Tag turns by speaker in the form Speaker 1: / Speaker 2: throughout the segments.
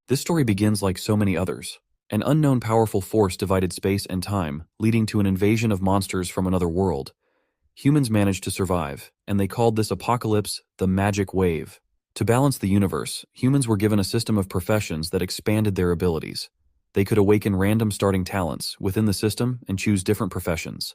Speaker 1: This story begins like so many others. An unknown powerful force divided space and time, leading to an invasion of monsters from another world. Humans managed to survive, and they called this apocalypse the Magic Wave. To balance the universe, humans were given a system of professions that expanded their abilities. They could awaken random starting talents within the system and choose different professions.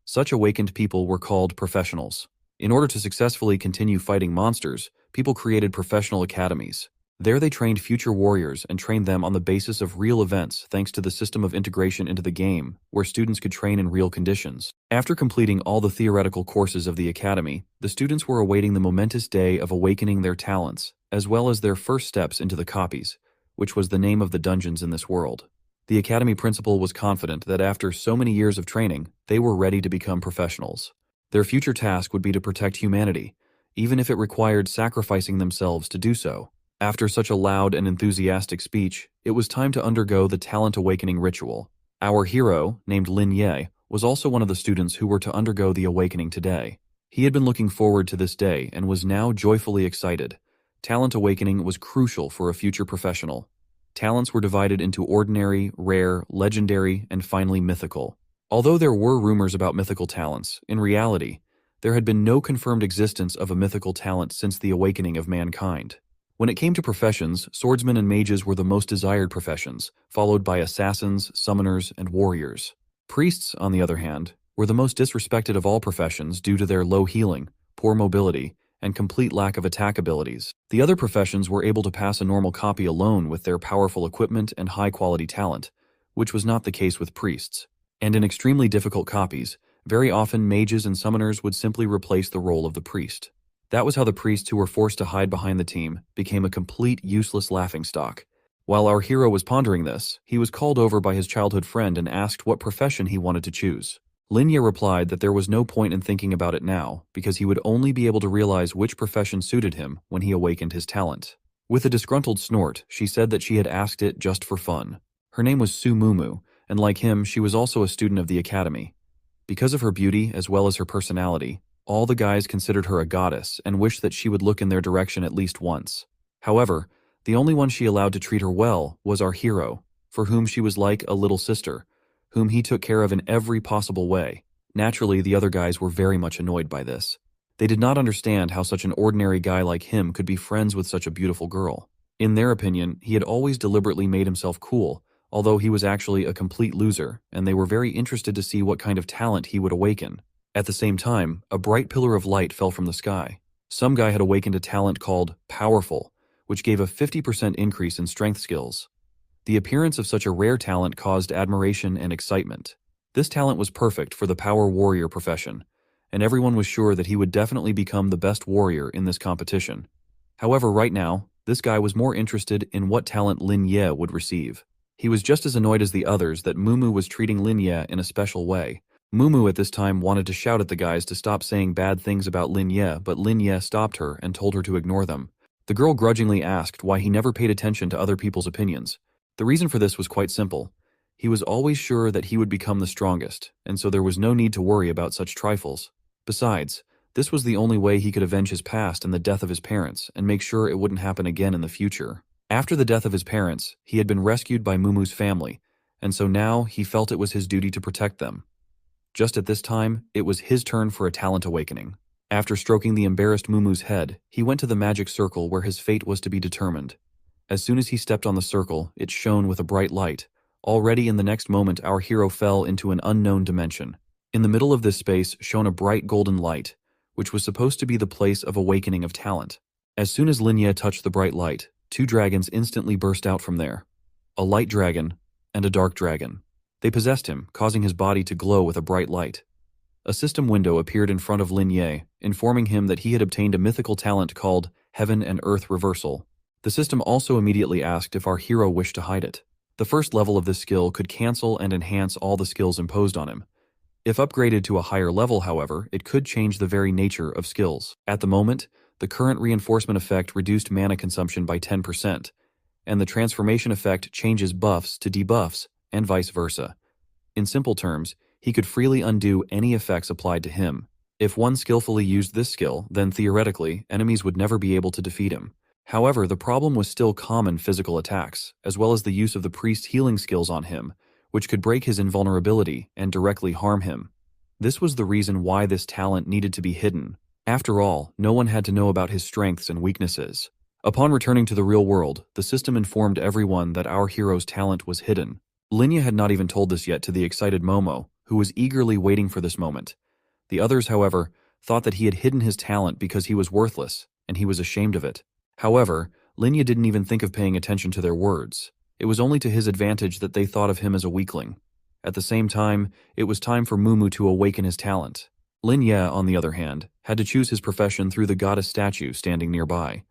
Speaker 1: Such awakened people were called professionals. In order to successfully continue fighting monsters, people created professional academies. There they trained future warriors and trained them on the basis of real events thanks to the system of integration into the game, where students could train in real conditions. After completing all the theoretical courses of the academy, the students were awaiting the momentous day of awakening their talents, as well as their first steps into the copies, which was the name of the dungeons in this world. The academy principal was confident that after so many years of training, they were ready to become professionals. Their future task would be to protect humanity, even if it required sacrificing themselves to do so. After such a loud and enthusiastic speech, it was time to undergo the talent awakening ritual. Our hero, named Lin Ye, was also one of the students who were to undergo the awakening today. He had been looking forward to this day and was now joyfully excited. Talent awakening was crucial for a future professional. Talents were divided into ordinary, rare, legendary, and finally mythical. Although there were rumors about mythical talents, in reality, there had been no confirmed existence of a mythical talent since the awakening of mankind. When it came to professions, swordsmen and mages were the most desired professions, followed by assassins, summoners, and warriors. Priests, on the other hand, were the most disrespected of all professions due to their low healing, poor mobility, and complete lack of attack abilities. The other professions were able to pass a normal copy alone with their powerful equipment and high-quality talent, which was not the case with priests. And in extremely difficult copies, very often mages and summoners would simply replace the role of the priest. That was how the priests who were forced to hide behind the team became a complete useless laughingstock. While our hero was pondering this, he was called over by his childhood friend and asked what profession he wanted to choose. Linya replied that there was no point in thinking about it now, because he would only be able to realize which profession suited him when he awakened his talent. With a disgruntled snort, she said that she had asked it just for fun. Her name was Su Mumu, and like him, she was also a student of the academy. Because of her beauty as well as her personality, all the guys considered her a goddess and wished that she would look in their direction at least once. However, the only one she allowed to treat her well was our hero, for whom she was like a little sister, whom he took care of in every possible way. Naturally, the other guys were very much annoyed by this. They did not understand how such an ordinary guy like him could be friends with such a beautiful girl. In their opinion, he had always deliberately made himself cool, although he was actually a complete loser, and they were very interested to see what kind of talent he would awaken. At the same time, a bright pillar of light fell from the sky. Some guy had awakened a talent called Powerful, which gave a 50% increase in strength skills. The appearance of such a rare talent caused admiration and excitement. This talent was perfect for the power warrior profession, and everyone was sure that he would definitely become the best warrior in this competition. However, right now, this guy was more interested in what talent Lin Ye would receive. He was just as annoyed as the others that Mumu was treating Lin Ye in a special way. Mumu at this time wanted to shout at the guys to stop saying bad things about Lin Ye, but Lin Ye stopped her and told her to ignore them. The girl grudgingly asked why he never paid attention to other people's opinions. The reason for this was quite simple. He was always sure that he would become the strongest, and so there was no need to worry about such trifles. Besides, this was the only way he could avenge his past and the death of his parents and make sure it wouldn't happen again in the future. After the death of his parents, he had been rescued by Mumu's family, and so now he felt it was his duty to protect them. Just at this time, it was his turn for a talent awakening. After stroking the embarrassed Mumu's head, he went to the magic circle where his fate was to be determined. As soon as he stepped on the circle, it shone with a bright light. Already in the next moment, our hero fell into an unknown dimension. In the middle of this space shone a bright golden light, which was supposed to be the place of awakening of talent. As soon as Linya touched the bright light, two dragons instantly burst out from there. A light dragon and a dark dragon. They possessed him, causing his body to glow with a bright light. A system window appeared in front of Lin Ye, informing him that he had obtained a mythical talent called Heaven and Earth Reversal. The system also immediately asked if our hero wished to hide it. The first level of this skill could cancel and enhance all the skills imposed on him. If upgraded to a higher level, however, it could change the very nature of skills. At the moment, the current reinforcement effect reduced mana consumption by 10%, and the transformation effect changes buffs to debuffs, and vice versa. In simple terms, he could freely undo any effects applied to him. If one skillfully used this skill, then theoretically, enemies would never be able to defeat him. However, the problem was still common physical attacks, as well as the use of the priest's healing skills on him, which could break his invulnerability and directly harm him. This was the reason why this talent needed to be hidden. After all, no one had to know about his strengths and weaknesses. Upon returning to the real world, the system informed everyone that our hero's talent was hidden. Linya had not even told this yet to the excited Momo, who was eagerly waiting for this moment. The others, however, thought that he had hidden his talent because he was worthless, and he was ashamed of it. However, Linya didn't even think of paying attention to their words. It was only to his advantage that they thought of him as a weakling. At the same time, it was time for Mumu to awaken his talent. Linya, on the other hand, had to choose his profession through the goddess statue standing nearby.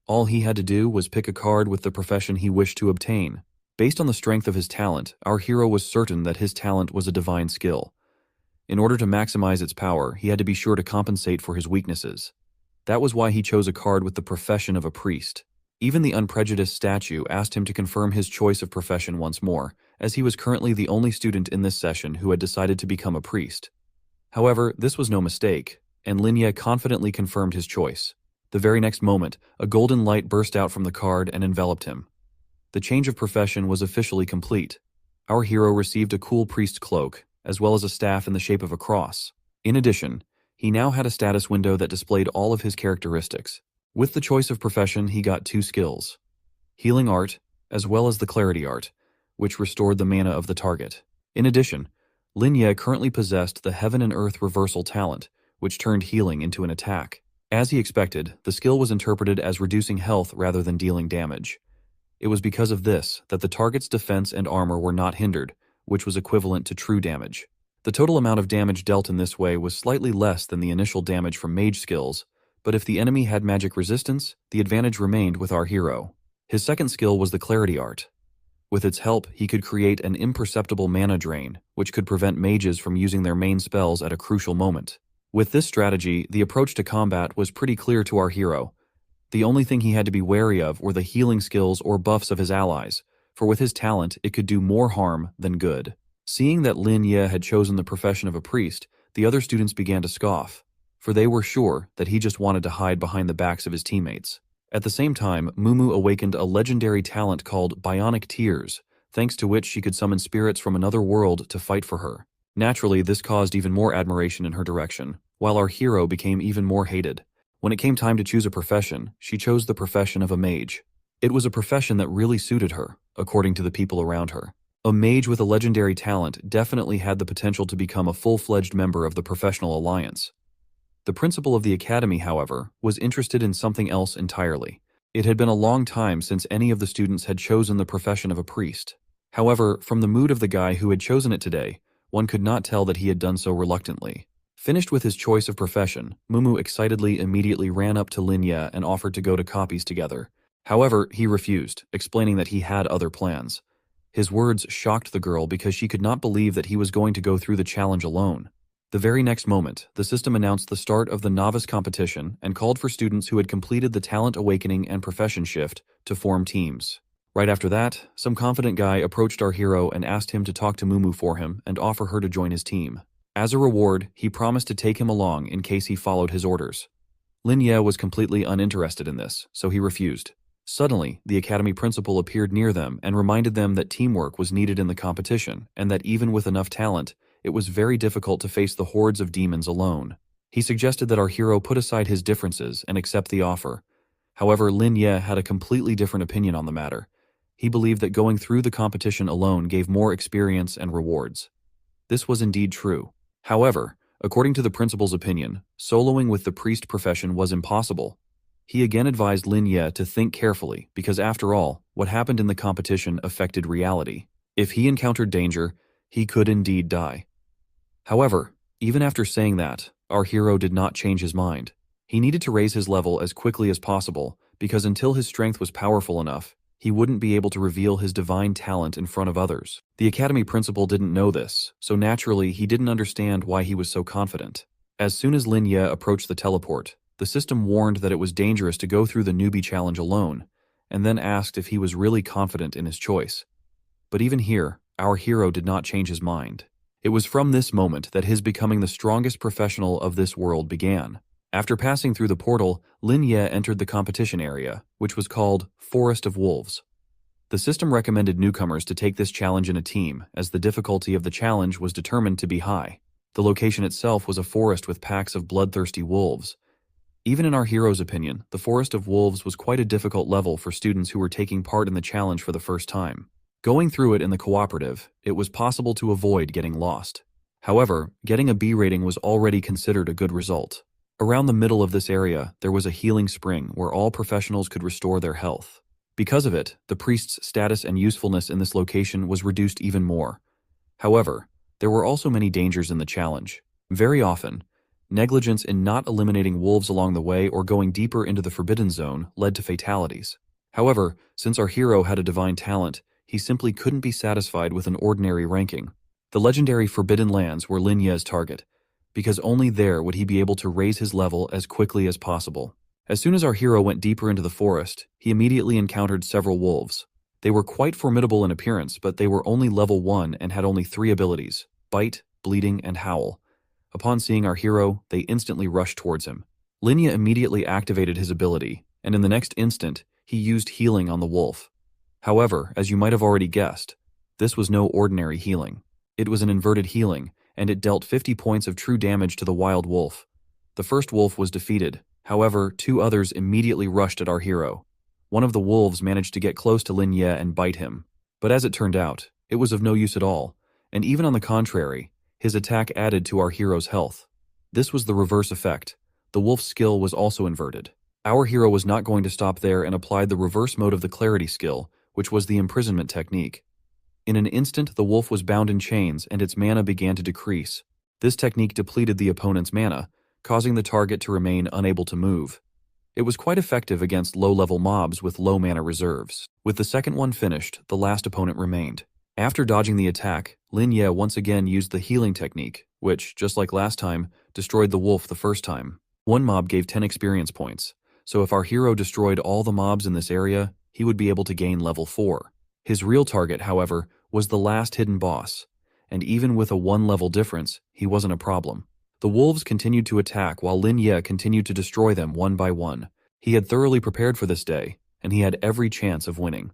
Speaker 1: All he had to do was pick a card with the profession he wished to obtain. Based on the strength of his talent, our hero was certain that his talent was a divine skill. In order to maximize its power, he had to be sure to compensate for his weaknesses. That was why he chose a card with the profession of a priest. Even the unprejudiced statue asked him to confirm his choice of profession once more, as he was currently the only student in this session who had decided to become a priest. However, this was no mistake, and Linya confidently confirmed his choice. The very next moment, a golden light burst out from the card and enveloped him. The change of profession was officially complete. Our hero received a cool priest's cloak, as well as a staff in the shape of a cross. In addition, he now had a status window that displayed all of his characteristics. With the choice of profession, he got 2 skills: healing art, as well as the clarity art, which restored the mana of the target. In addition, Linya currently possessed the Heaven and Earth reversal talent, which turned healing into an attack. As he expected, the skill was interpreted as reducing health rather than dealing damage. It was because of this that the target's defense and armor were not hindered, which was equivalent to true damage. The total amount of damage dealt in this way was slightly less than the initial damage from mage skills, but if the enemy had magic resistance, the advantage remained with our hero. His second skill was the clarity art. With its help, he could create an imperceptible mana drain, which could prevent mages from using their main spells at a crucial moment. With this strategy, the approach to combat was pretty clear to our hero. The only thing he had to be wary of were the healing skills or buffs of his allies, for with his talent, it could do more harm than good. Seeing that Lin Ye had chosen the profession of a priest, the other students began to scoff, for they were sure that he just wanted to hide behind the backs of his teammates. At the same time, Mumu awakened a legendary talent called Bionic Tears, thanks to which she could summon spirits from another world to fight for her. Naturally, this caused even more admiration in her direction, while our hero became even more hated. When it came time to choose a profession, she chose the profession of a mage. It was a profession that really suited her, according to the people around her. A mage with a legendary talent definitely had the potential to become a full-fledged member of the professional alliance. The principal of the academy, however, was interested in something else entirely. It had been a long time since any of the students had chosen the profession of a priest. However, from the mood of the guy who had chosen it today, one could not tell that he had done so reluctantly. Finished with his choice of profession, Mumu excitedly immediately ran up to Lin Ye and offered to go to copies together. However, he refused, explaining that he had other plans. His words shocked the girl because she could not believe that he was going to go through the challenge alone. The very next moment, the system announced the start of the novice competition and called for students who had completed the talent awakening and profession shift to form teams. Right after that, some confident guy approached our hero and asked him to talk to Mumu for him and offer her to join his team. As a reward, he promised to take him along in case he followed his orders. Lin Ye was completely uninterested in this, so he refused. Suddenly, the academy principal appeared near them and reminded them that teamwork was needed in the competition and that even with enough talent, it was very difficult to face the hordes of demons alone. He suggested that our hero put aside his differences and accept the offer. However, Lin Ye had a completely different opinion on the matter. He believed that going through the competition alone gave more experience and rewards. This was indeed true. However, according to the principal's opinion, soloing with the priest profession was impossible. He again advised Lin Ye to think carefully because after all, what happened in the competition affected reality. If he encountered danger, he could indeed die. However, even after saying that, our hero did not change his mind. He needed to raise his level as quickly as possible because until his strength was powerful enough, he wouldn't be able to reveal his divine talent in front of others. The academy principal didn't know this, so naturally he didn't understand why he was so confident. As soon as Lin Ye approached the teleport, the system warned that it was dangerous to go through the newbie challenge alone, and then asked if he was really confident in his choice. But even here, our hero did not change his mind. It was from this moment that his becoming the strongest professional of this world began. After passing through the portal, Lin Ye entered the competition area, which was called Forest of Wolves. The system recommended newcomers to take this challenge in a team, as the difficulty of the challenge was determined to be high. The location itself was a forest with packs of bloodthirsty wolves. Even in our hero's opinion, the Forest of Wolves was quite a difficult level for students who were taking part in the challenge for the first time. Going through it in the cooperative, it was possible to avoid getting lost. However, getting a B rating was already considered a good result. Around the middle of this area, there was a healing spring where all professionals could restore their health. Because of it, the priest's status and usefulness in this location was reduced even more. However, there were also many dangers in the challenge. Very often, negligence in not eliminating wolves along the way or going deeper into the forbidden zone led to fatalities. However, since our hero had a divine talent, he simply couldn't be satisfied with an ordinary ranking. The legendary Forbidden Lands were Lin Ye's target, because only there would he be able to raise his level as quickly as possible. As soon as our hero went deeper into the forest, he immediately encountered several wolves. They were quite formidable in appearance, but they were only level 1 and had only 3 abilities: bite, bleeding, and howl. Upon seeing our hero, they instantly rushed towards him. Lin Ye immediately activated his ability, and in the next instant, he used healing on the wolf. However, as you might have already guessed, this was no ordinary healing. It was an inverted healing, and it dealt 50 points of true damage to the wild wolf. The first wolf was defeated. However, 2 others immediately rushed at our hero. One of the wolves managed to get close to Lin Ye and bite him. But as it turned out, it was of no use at all, and even on the contrary, his attack added to our hero's health. This was the reverse effect. The wolf's skill was also inverted. Our hero was not going to stop there and applied the reverse mode of the clarity skill, which was the imprisonment technique. In an instant, the wolf was bound in chains and its mana began to decrease. This technique depleted the opponent's mana, causing the target to remain unable to move. It was quite effective against low-level mobs with low mana reserves. With the second one finished, the last opponent remained. After dodging the attack, Lin Ye once again used the healing technique, which, just like last time, destroyed the wolf the first time. One mob gave 10 experience points, so if our hero destroyed all the mobs in this area, he would be able to gain level 4. His real target, however, was the last hidden boss, and even with a 1-level difference, he wasn't a problem. The wolves continued to attack while Lin Ye continued to destroy them one by one. He had thoroughly prepared for this day, and he had every chance of winning.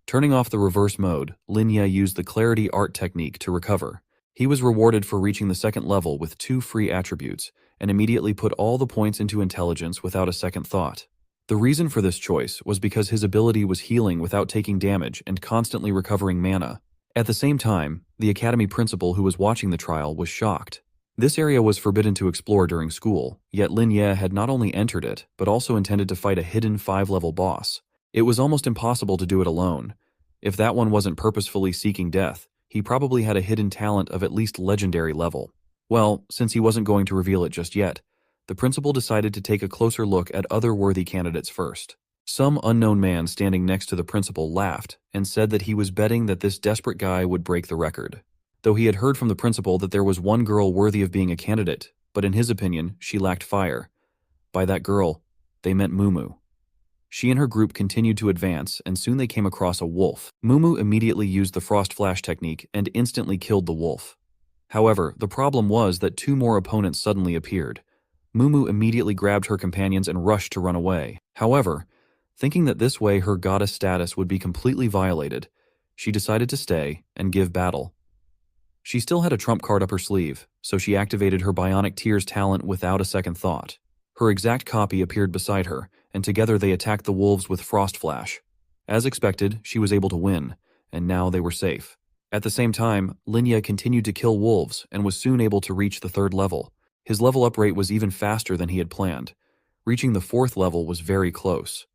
Speaker 1: Turning off the reverse mode, Lin Ye used the clarity art technique to recover. He was rewarded for reaching the second level with 2 free attributes, and immediately put all the points into intelligence without a second thought. The reason for this choice was because his ability was healing without taking damage and constantly recovering mana. At the same time, the academy principal who was watching the trial was shocked. This area was forbidden to explore during school, yet Lin Ye had not only entered it, but also intended to fight a hidden 5-level boss. It was almost impossible to do it alone. If that one wasn't purposefully seeking death, he probably had a hidden talent of at least legendary level. Well, since he wasn't going to reveal it just yet, the principal decided to take a closer look at other worthy candidates first. Some unknown man standing next to the principal laughed and said that he was betting that this desperate guy would break the record. Though he had heard from the principal that there was one girl worthy of being a candidate, but in his opinion, she lacked fire. By that girl, they meant Mumu. She and her group continued to advance, and soon they came across a wolf. Mumu immediately used the frost flash technique and instantly killed the wolf. However, the problem was that 2 more opponents suddenly appeared. Mumu immediately grabbed her companions and rushed to run away. However, thinking that this way her goddess status would be completely violated, she decided to stay and give battle. She still had a trump card up her sleeve, so she activated her Bionic Tears talent without a second thought. Her exact copy appeared beside her, and together they attacked the wolves with Frost Flash. As expected, she was able to win, and now they were safe. At the same time, Lin Ye continued to kill wolves and was soon able to reach the 3rd level. His level up rate was even faster than he had planned. Reaching the 4th level was very close.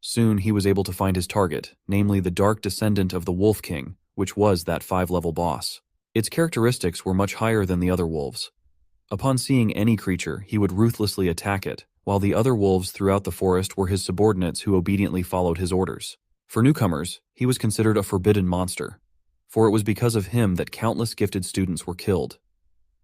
Speaker 1: Soon he was able to find his target, namely the dark descendant of the Wolf King, which was that 5-level boss. Its characteristics were much higher than the other wolves. Upon seeing any creature, he would ruthlessly attack it, while the other wolves throughout the forest were his subordinates who obediently followed his orders. For newcomers, he was considered a forbidden monster, for it was because of him that countless gifted students were killed.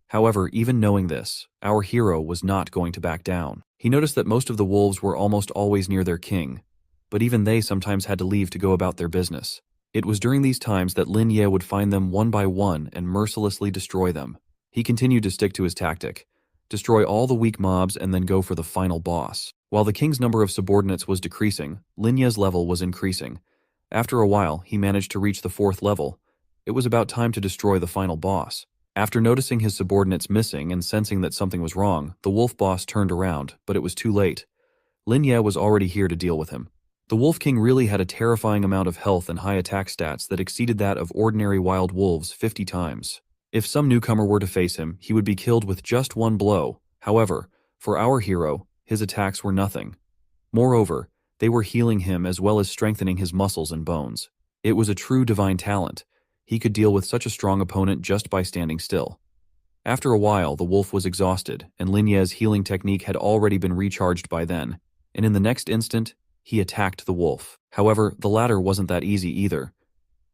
Speaker 1: However, even knowing this, our hero was not going to back down. He noticed that most of the wolves were almost always near their king, but even they sometimes had to leave to go about their business. It was during these times that Lin Ye would find them one by one and mercilessly destroy them. He continued to stick to his tactic, destroy all the weak mobs and then go for the final boss. While the king's number of subordinates was decreasing, Lin Ye's level was increasing. After a while, he managed to reach the 4th level. It was about time to destroy the final boss. After noticing his subordinates missing and sensing that something was wrong, the wolf boss turned around, but it was too late. Lin Ye was already here to deal with him. The Wolf King really had a terrifying amount of health and high attack stats that exceeded that of ordinary wild wolves 50 times. If some newcomer were to face him, he would be killed with just one blow. However, for our hero, his attacks were nothing. Moreover, they were healing him as well as strengthening his muscles and bones. It was a true divine talent. He could deal with such a strong opponent just by standing still. After a while, the wolf was exhausted, and Lin Ye's healing technique had already been recharged by then, and in the next instant, he attacked the wolf. However, the latter wasn't that easy either.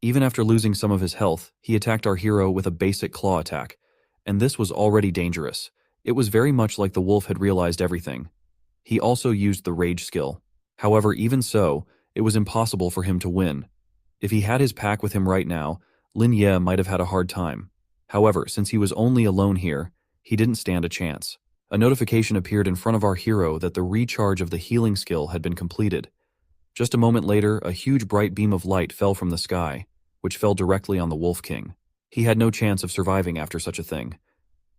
Speaker 1: Even after losing some of his health, he attacked our hero with a basic claw attack, and this was already dangerous. It was very much like the wolf had realized everything. He also used the rage skill. However, even so, it was impossible for him to win. If he had his pack with him right now, Lin Ye might have had a hard time. However, since he was only alone here, he didn't stand a chance. A notification appeared in front of our hero that the recharge of the healing skill had been completed. Just a moment later, a huge bright beam of light fell from the sky, which fell directly on the Wolf King. He had no chance of surviving after such a thing.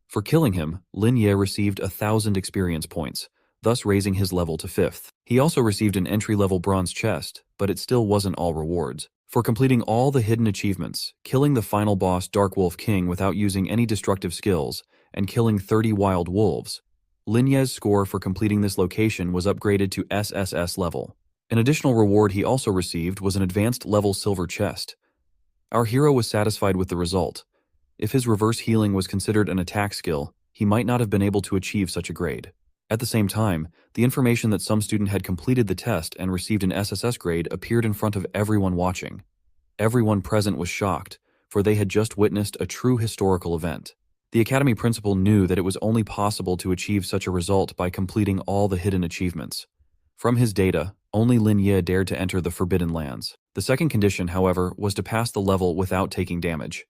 Speaker 1: For killing him, Lin Ye received 1,000 experience points, thus raising his level to 5th. He also received an entry-level bronze chest, but it still wasn't all rewards. For completing all the hidden achievements, killing the final boss Dark Wolf King without using any destructive skills, and killing 30 wild wolves, Lin Ye's score for completing this location was upgraded to SSS level. An additional reward he also received was an advanced level silver chest. Our hero was satisfied with the result. If his reverse healing was considered an attack skill, he might not have been able to achieve such a grade. At the same time, the information that some student had completed the test and received an SSS grade appeared in front of everyone watching. Everyone present was shocked, for they had just witnessed a true historical event. The Academy principal knew that it was only possible to achieve such a result by completing all the hidden achievements. From his data, only Lin Ye dared to enter the Forbidden Lands. The second condition, however, was to pass the level without taking damage.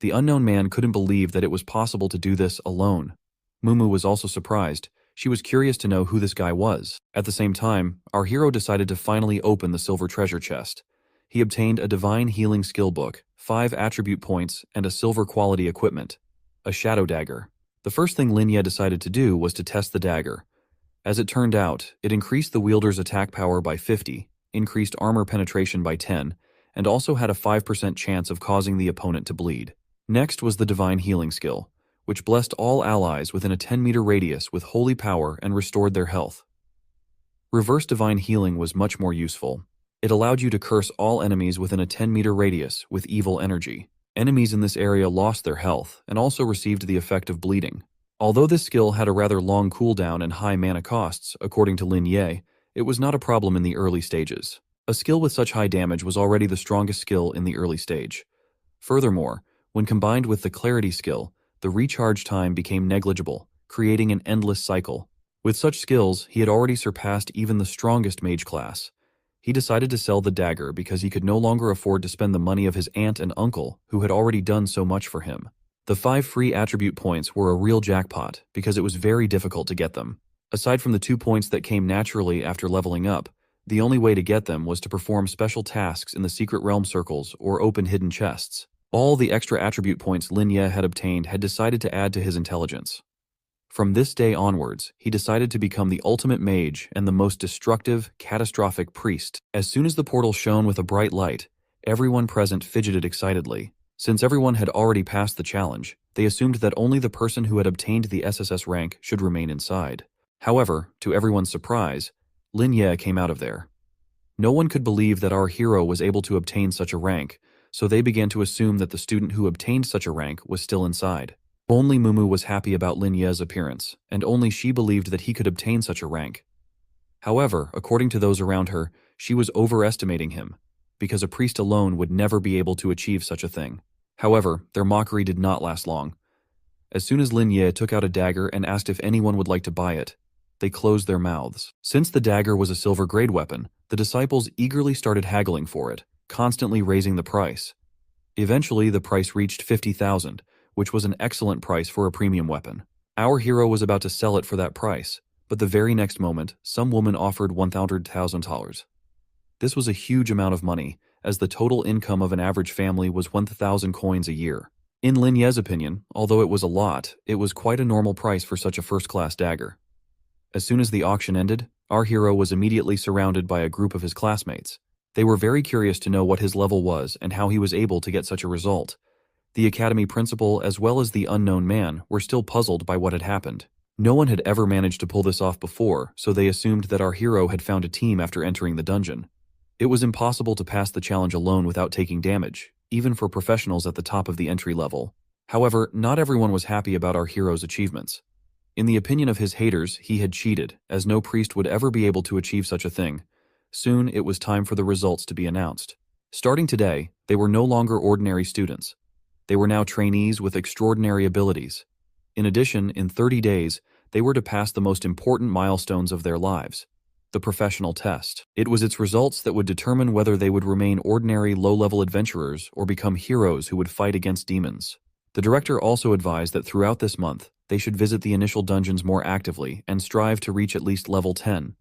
Speaker 1: The unknown man couldn't believe that it was possible to do this alone. Mumu was also surprised. She was curious to know who this guy was. At the same time, our hero decided to finally open the silver treasure chest. He obtained a divine healing skill book, 5 attribute points, and a silver quality equipment, a shadow dagger. The first thing Lin Ye decided to do was to test the dagger. As it turned out, it increased the wielder's attack power by 50, increased armor penetration by 10, and also had a 5% chance of causing the opponent to bleed. Next was the divine healing skill, which blessed all allies within a 10-meter radius with holy power and restored their health. Reverse divine healing was much more useful. It allowed you to curse all enemies within a 10-meter radius with evil energy. Enemies in this area lost their health and also received the effect of bleeding. Although this skill had a rather long cooldown and high mana costs, according to Lin Ye, it was not a problem in the early stages. A skill with such high damage was already the strongest skill in the early stage. Furthermore, when combined with the clarity skill, the recharge time became negligible, creating an endless cycle. With such skills, he had already surpassed even the strongest mage class. He decided to sell the dagger because he could no longer afford to spend the money of his aunt and uncle, who had already done so much for him. The 5 free attribute points were a real jackpot because it was very difficult to get them. Aside from the 2 points that came naturally after leveling up, the only way to get them was to perform special tasks in the secret realm circles or open hidden chests. All the extra attribute points Lin Ye had obtained had decided to add to his intelligence. From this day onwards, he decided to become the ultimate mage and the most destructive, catastrophic priest. As soon as the portal shone with a bright light, everyone present fidgeted excitedly. Since everyone had already passed the challenge, they assumed that only the person who had obtained the SSS rank should remain inside. However, to everyone's surprise, Lin Ye came out of there. No one could believe that our hero was able to obtain such a rank, so they began to assume that the student who obtained such a rank was still inside. Only Mumu was happy about Lin Ye's appearance, and only she believed that he could obtain such a rank. However, according to those around her, she was overestimating him, because a priest alone would never be able to achieve such a thing. However, their mockery did not last long. As soon as Lin Ye took out a dagger and asked if anyone would like to buy it, they closed their mouths. Since the dagger was a silver grade weapon, the disciples eagerly started haggling for it, constantly raising the price. Eventually, the price reached 50,000, which was an excellent price for a premium weapon. Our hero was about to sell it for that price, but the very next moment, some woman offered $100,000. This was a huge amount of money, as the total income of an average family was 1,000 coins a year. In Lin Ye's opinion, although it was a lot, it was quite a normal price for such a first-class dagger. As soon as the auction ended, our hero was immediately surrounded by a group of his classmates. They were very curious to know what his level was and how he was able to get such a result. The academy principal as well as the unknown man were still puzzled by what had happened. No one had ever managed to pull this off before, so they assumed that our hero had found a team after entering the dungeon. It was impossible to pass the challenge alone without taking damage, even for professionals at the top of the entry level. However, not everyone was happy about our hero's achievements. In the opinion of his haters, he had cheated, as no priest would ever be able to achieve such a thing. Soon, it was time for the results to be announced. Starting today, they were no longer ordinary students. They were now trainees with extraordinary abilities. In addition, in 30 days, they were to pass the most important milestones of their lives, the professional test. It was its results that would determine whether they would remain ordinary low-level adventurers or become heroes who would fight against demons. The director also advised that throughout this month, they should visit the initial dungeons more actively and strive to reach at least level 10.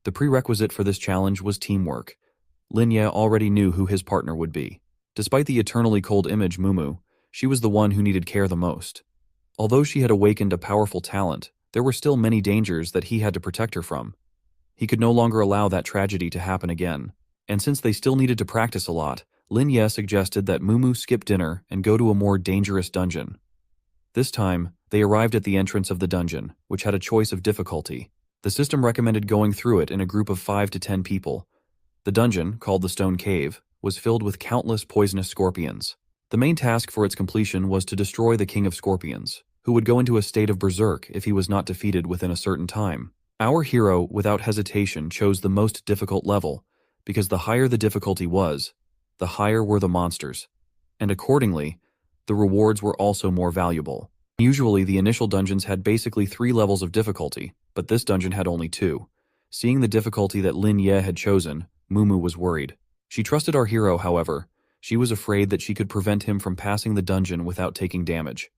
Speaker 1: The prerequisite for this challenge was teamwork. Lin Ye already knew who his partner would be. Despite the eternally cold image Mumu, she was the one who needed care the most. Although she had awakened a powerful talent, there were still many dangers that he had to protect her from. He could no longer allow that tragedy to happen again. And since they still needed to practice a lot, Lin Ye suggested that Mumu skip dinner and go to a more dangerous dungeon. This time, they arrived at the entrance of the dungeon, which had a choice of difficulty. The system recommended going through it in a group of 5 to 10 people. The dungeon, called the Stone Cave, was filled with countless poisonous scorpions. The main task for its completion was to destroy the King of Scorpions, who would go into a state of berserk if he was not defeated within a certain time. Our hero, without hesitation, chose the most difficult level, because the higher the difficulty was, the higher were the monsters, and accordingly, the rewards were also more valuable. Usually, the initial dungeons had basically 3 levels of difficulty, but this dungeon had only 2. Seeing the difficulty that Lin Ye had chosen, Mumu was worried. She trusted our hero, however. She was afraid that she could prevent him from passing the dungeon without taking damage.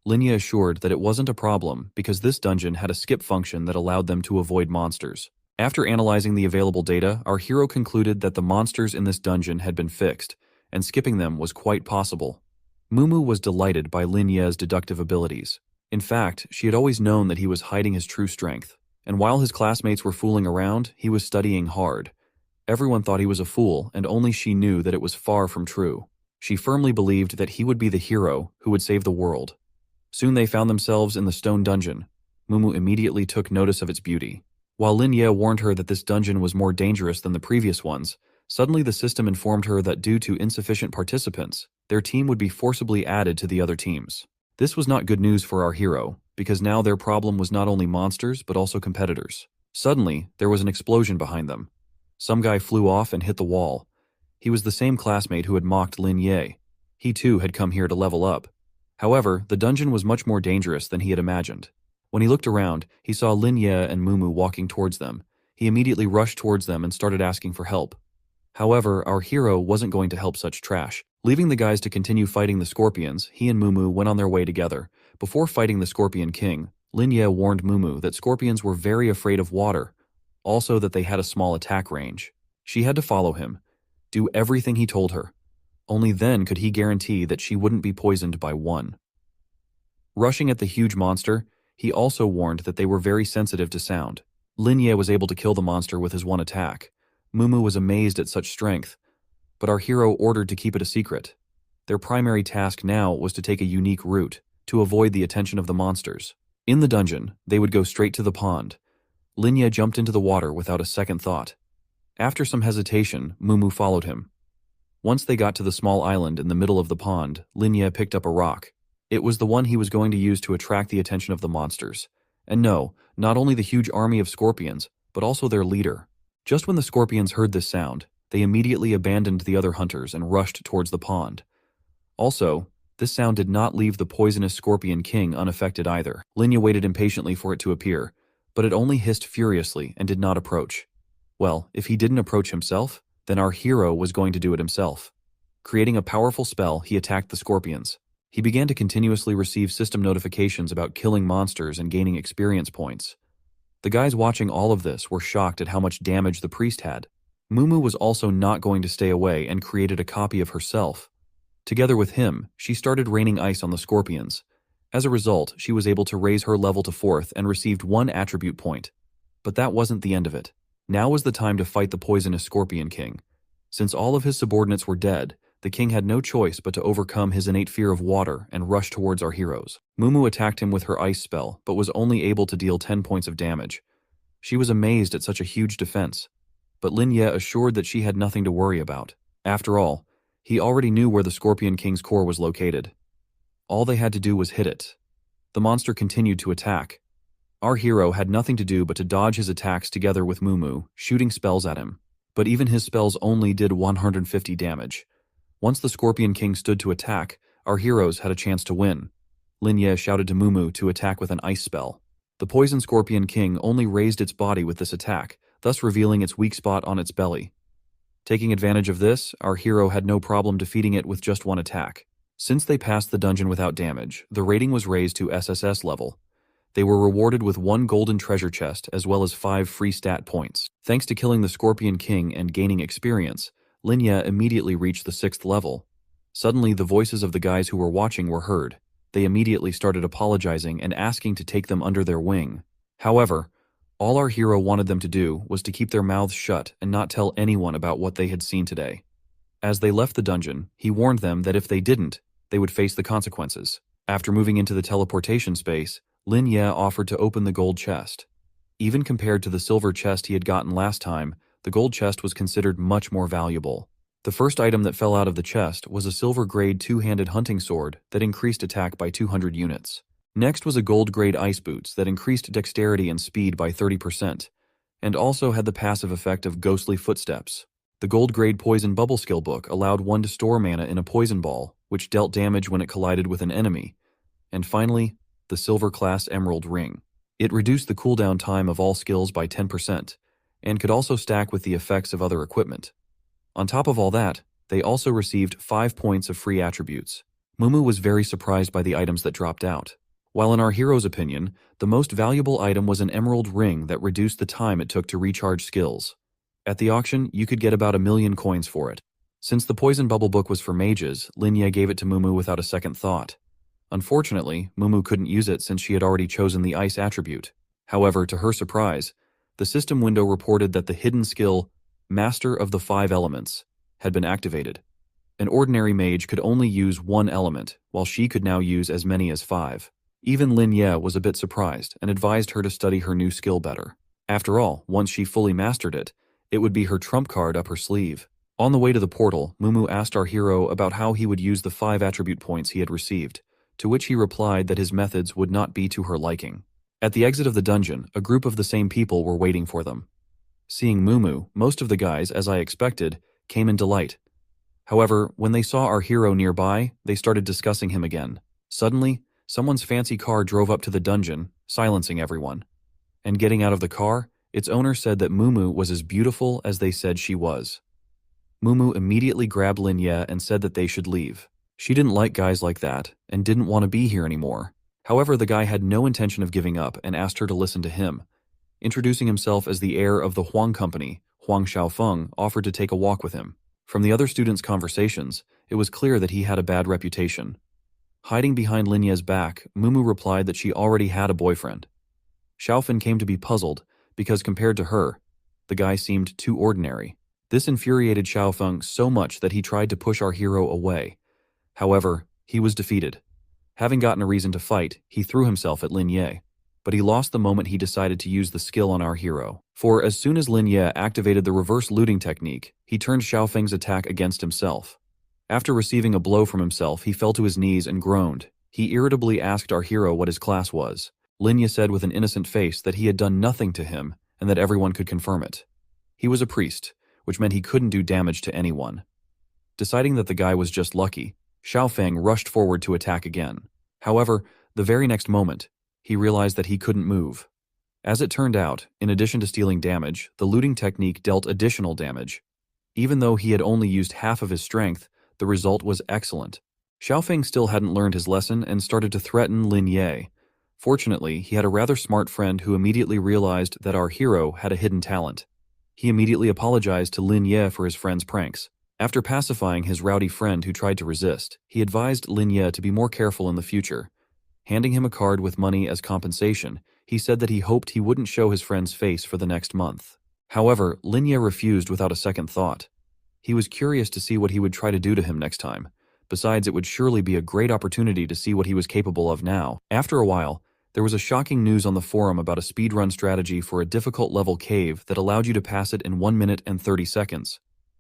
Speaker 1: Lin Ye assured that it wasn't a problem because this dungeon had a skip function that allowed them to avoid monsters. After analyzing the available data, our hero concluded that the monsters in this dungeon had been fixed, and skipping them was quite possible. Mumu was delighted by Lin Ye's deductive abilities. In fact, she had always known that he was hiding his true strength, and while his classmates were fooling around, he was studying hard. Everyone thought he was a fool, and only she knew that it was far from true. She firmly believed that he would be the hero who would save the world. Soon they found themselves in the stone dungeon. Mumu immediately took notice of its beauty. While Lin Ye warned her that this dungeon was more dangerous than the previous ones, suddenly the system informed her that due to insufficient participants, their team would be forcibly added to the other teams. This was not good news for our hero, because now their problem was not only monsters but also competitors. Suddenly, there was an explosion behind them. Some guy flew off and hit the wall. He was the same classmate who had mocked Lin Ye. He too had come here to level up. However, the dungeon was much more dangerous than he had imagined. When he looked around, he saw Lin Ye and Mumu walking towards them. He immediately rushed towards them and started asking for help. However, our hero wasn't going to help such trash. Leaving the guys to continue fighting the scorpions, he and Mumu went on their way together. Before fighting the Scorpion King, Lin Ye warned Mumu that scorpions were very afraid of water, also that they had a small attack range. She had to follow him, do everything he told her. Only then could he guarantee that she wouldn't be poisoned by one. Rushing at the huge monster, he also warned that they were very sensitive to sound. Lin Ye was able to kill the monster with his one attack. Mumu was amazed at such strength, but our hero ordered to keep it a secret. Their primary task now was to take a unique route, to avoid the attention of the monsters. In the dungeon, they would go straight to the pond. Lin Ye jumped into the water without a second thought. After some hesitation, Mumu followed him. Once they got to the small island in the middle of the pond, Lin Ye picked up a rock. It was the one he was going to use to attract the attention of the monsters. And no, not only the huge army of scorpions, but also their leader. Just when the scorpions heard this sound, they immediately abandoned the other hunters and rushed towards the pond. Also, this sound did not leave the poisonous Scorpion King unaffected either. Lin Ye waited impatiently for it to appear, but it only hissed furiously and did not approach. Well, if he didn't approach himself, then our hero was going to do it himself. Creating a powerful spell, he attacked the scorpions. He began to continuously receive system notifications about killing monsters and gaining experience points. The guys watching all of this were shocked at how much damage the priest had. Mumu was also not going to stay away and created a copy of herself. Together with him, she started raining ice on the scorpions. As a result, she was able to raise her level to 4th and received 1 attribute point. But that wasn't the end of it. Now was the time to fight the poisonous Scorpion King. Since all of his subordinates were dead, the king had no choice but to overcome his innate fear of water and rush towards our heroes. Mumu attacked him with her ice spell, but was only able to deal 10 points of damage. She was amazed at such a huge defense, but Lin Ye assured that she had nothing to worry about. After all, he already knew where the Scorpion King's core was located. All they had to do was hit it. The monster continued to attack. Our hero had nothing to do but to dodge his attacks together with Mumu, shooting spells at him. But even his spells only did 150 damage. Once the Scorpion King stood to attack, our heroes had a chance to win. Lin Ye shouted to Mumu to attack with an ice spell. The Poison Scorpion King only raised its body with this attack, thus revealing its weak spot on its belly. Taking advantage of this, our hero had no problem defeating it with just 1 attack. Since they passed the dungeon without damage, the rating was raised to SSS level. They were rewarded with 1 golden treasure chest as well as 5 free stat points. Thanks to killing the Scorpion King and gaining experience, Lin Ye immediately reached the 6th level. Suddenly, the voices of the guys who were watching were heard. They immediately started apologizing and asking to take them under their wing. However, all our hero wanted them to do was to keep their mouths shut and not tell anyone about what they had seen today. As they left the dungeon, he warned them that if they didn't, they would face the consequences. After moving into the teleportation space, Lin Ye offered to open the gold chest. Even compared to the silver chest he had gotten last time, the gold chest was considered much more valuable. The first item that fell out of the chest was a silver grade 2-handed hunting sword that increased attack by 200 units. Next was a gold grade ice boots that increased dexterity and speed by 30%, and also had the passive effect of ghostly footsteps. The gold grade poison bubble skill book allowed one to store mana in a poison ball, which dealt damage when it collided with an enemy. And finally, the silver class emerald ring. It reduced the cooldown time of all skills by 10%, and could also stack with the effects of other equipment. On top of all that, they also received 5 points of free attributes. Mumu was very surprised by the items that dropped out. While in our hero's opinion, the most valuable item was an emerald ring that reduced the time it took to recharge skills. At the auction, you could get about 1,000,000 coins for it. Since the poison bubble book was for mages, Lin Ye gave it to Mumu without a second thought. Unfortunately, Mumu couldn't use it since she had already chosen the ice attribute. However, to her surprise, the system window reported that the hidden skill, Master of the 5 Elements, had been activated. An ordinary mage could only use 1 element, while she could now use as many as 5. Even Lin Ye was a bit surprised and advised her to study her new skill better. After all, once she fully mastered it, it would be her trump card up her sleeve. On the way to the portal, Mumu asked our hero about how he would use the 5 attribute points he had received, to which he replied that his methods would not be to her liking. At the exit of the dungeon, a group of the same people were waiting for them. Seeing Mumu, most of the guys, as I expected, came in delight. However, when they saw our hero nearby, they started discussing him again. Suddenly, someone's fancy car drove up to the dungeon, silencing everyone. And getting out of the car, its owner said that Mumu was as beautiful as they said she was. Mumu immediately grabbed Lin Ye and said that they should leave. She didn't like guys like that, and didn't want to be here anymore. However, the guy had no intention of giving up and asked her to listen to him. Introducing himself as the heir of the Huang Company, Huang Xiaofeng offered to take a walk with him. From the other students' conversations, it was clear that he had a bad reputation. Hiding behind Lin Ye's back, Mumu replied that she already had a boyfriend. Xiaofeng came to be puzzled, because compared to her, the guy seemed too ordinary. This infuriated Xiaofeng so much that he tried to push our hero away. However, he was defeated. Having gotten a reason to fight, he threw himself at Lin Ye, but he lost the moment he decided to use the skill on our hero. For as soon as Lin Ye activated the reverse looting technique, he turned Xiaofeng's attack against himself. After receiving a blow from himself, he fell to his knees and groaned. He irritably asked our hero what his class was. Lin Ye said with an innocent face that he had done nothing to him and that everyone could confirm it. He was a priest, which meant he couldn't do damage to anyone. Deciding that the guy was just lucky, Xiaofeng rushed forward to attack again. However, the very next moment, he realized that he couldn't move. As it turned out, in addition to stealing damage, the looting technique dealt additional damage. Even though he had only used half of his strength, the result was excellent. Xiaofeng still hadn't learned his lesson and started to threaten Lin Ye. Fortunately, he had a rather smart friend who immediately realized that our hero had a hidden talent. He immediately apologized to Lin Ye for his friend's pranks. After pacifying his rowdy friend who tried to resist, he advised Lin Ye to be more careful in the future. Handing him a card with money as compensation, he said that he hoped he wouldn't show his friend's face for the next month. However, Lin Ye refused without a second thought. He was curious to see what he would try to do to him next time. Besides, it would surely be a great opportunity to see what he was capable of now. After a while, there was a shocking news on the forum about a speedrun strategy for a difficult level cave that allowed you to pass it in 1 minute and 30 seconds.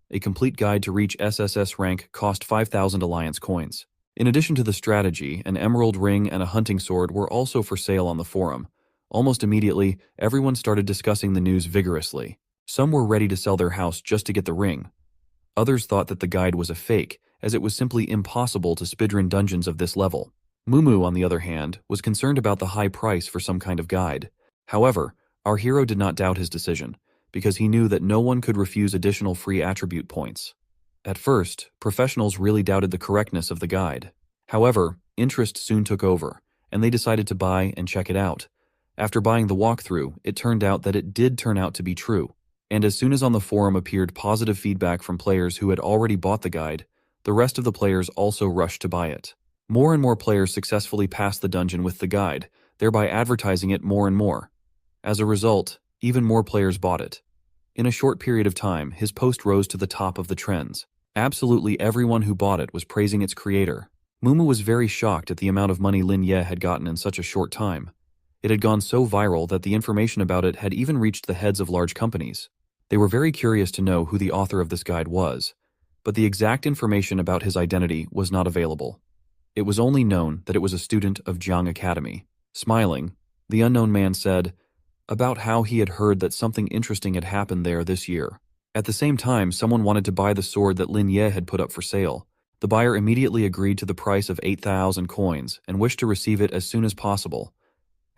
Speaker 1: A complete guide to reach SSS rank cost 5,000 Alliance coins. In addition to the strategy, an emerald ring and a hunting sword were also for sale on the forum. Almost immediately, everyone started discussing the news vigorously. Some were ready to sell their house just to get the ring. Others thought that the guide was a fake, as it was simply impossible to speedrun dungeons of this level. Mumu, on the other hand, was concerned about the high price for some kind of guide. However, our hero did not doubt his decision, because he knew that no one could refuse additional free attribute points. At first, professionals really doubted the correctness of the guide. However, interest soon took over, and they decided to buy and check it out. After buying the walkthrough, it turned out that it did turn out to be true. And as soon as on the forum appeared positive feedback from players who had already bought the guide, the rest of the players also rushed to buy it. More and more players successfully passed the dungeon with the guide, thereby advertising it more and more. As a result, even more players bought it. In a short period of time, his post rose to the top of the trends. Absolutely everyone who bought it was praising its creator. Mumu was very shocked at the amount of money Lin Ye had gotten in such a short time. It had gone so viral that the information about it had even reached the heads of large companies. They were very curious to know who the author of this guide was, but the exact information about his identity was not available. It was only known that it was a student of Jiang Academy. Smiling, the unknown man said about how he had heard that something interesting had happened there this year. At the same time, someone wanted to buy the sword that Lin Ye had put up for sale. The buyer immediately agreed to the price of 8,000 coins and wished to receive it as soon as possible.